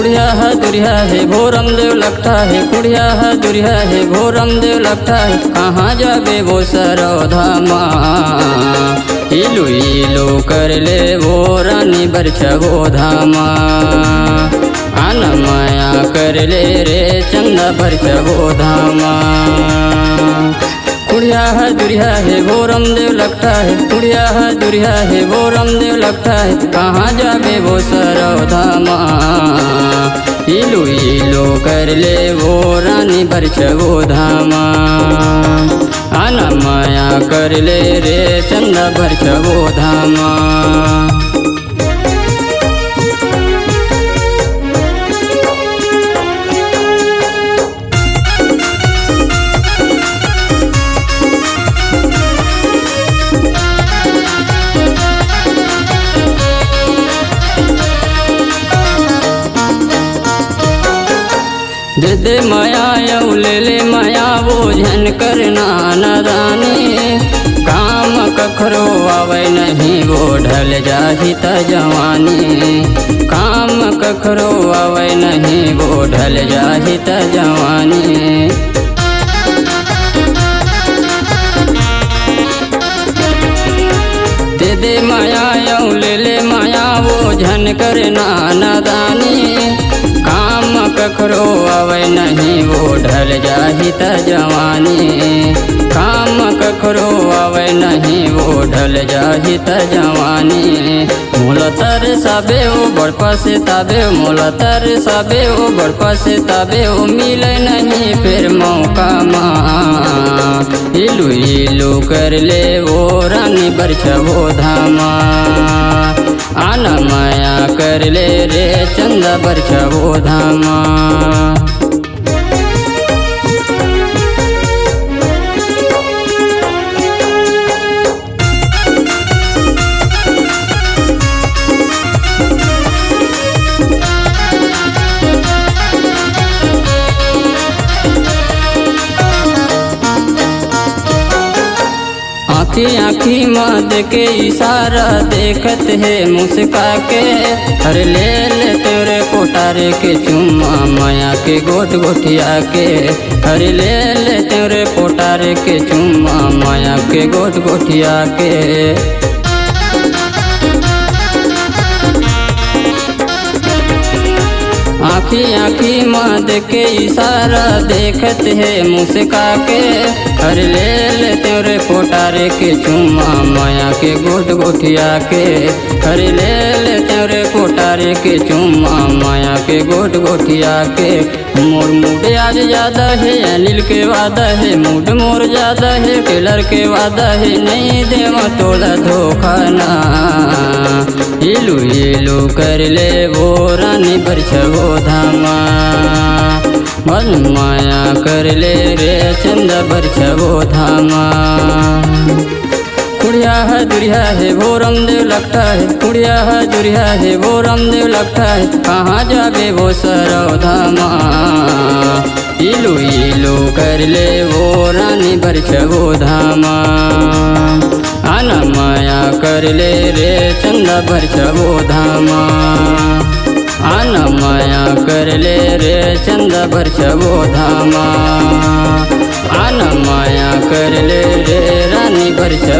कुड़िया है दुरिया है भोरम देव लगता है, कुड़िया है दुरिया है भोरम देव लगता है। कहाँ जाबे वो सरोधामा, इलू इलू कर ले वो रानी बरछगो धामा। आना माया कर ले रे चंदा बरछगो धामा। कुड़िया है दुरिया है भोरम देव लगता है, कुड़िया है दुरिया है भोरम देव लगता है। कहाँ जाबे वो सरोधामा, इलू इलू कर ले वो रानी बरछगो धामा। आना माया कर ले रे चंदा बरछगो धामा। दे दे माया यऊ ले ले माया बोझन करना नादानी। काम कखरो आवे नहीं वो ढल जाही त जवानी। काम कखरो आवे नहीं वो ढल जाही त जवानी। दे दे माया यऊ ले ले माया बोझन करना नादानी। काम कखरो आवे नहीं वो ढल जाही त जवानी। काम कखरो आवे नहीं वो ढल जाही त जवानी। मोल तर साबे ओ बड़पा से ताबे, मोल तर साबे ओ बड़पा से ताबे ओ मिले नहीं फिर मौका माँ। इलू इलू कर ले वो रानी बरछगो धामा। आना माया कर ले रे चंदा बरछगो धामा। आँखी आँखी मद के इशारा देखत है मुस्का के। हर ले ले तेरे कोटारे के चुम्मा माया के गोट गोटिया के। हर ले ले तेरे कोटारे के चुम्मा माया के गोट गोटिया के। आँखी आँखी मद के इशारा देखत है मुस्का के। हर ले ले तेरे पोटारे के चुम्मा माया के गोट गोटिया के। हर ले ले तेरे पोटारे के चुम्मा माया के गोट गोटिया के। मोर मूड आज ज्यादा है अनिल के वादा है, मूड मोर ज्यादा है टेलर के वादा है। नहीं देव तोड़ा धोखा ना, इलू इलू कर ले वो रानी बरछगो धामा। मन माया कर ले रे चंदा बरछगो धामा। कुड़िया है दुरिया है भोरम देव लगता है, कुड़िया है दुरिया है भोरम देव लगता है। कहाँ जाबे वो सरोधामा, इलू इलू कर ले वो रानी बरछगो धामा। आना माया कर ले रे चंदा बरछगो धामा। आना माया कर ले रे चंदा बरछगो धामा। आना माया कर ले रे रानी बरछगो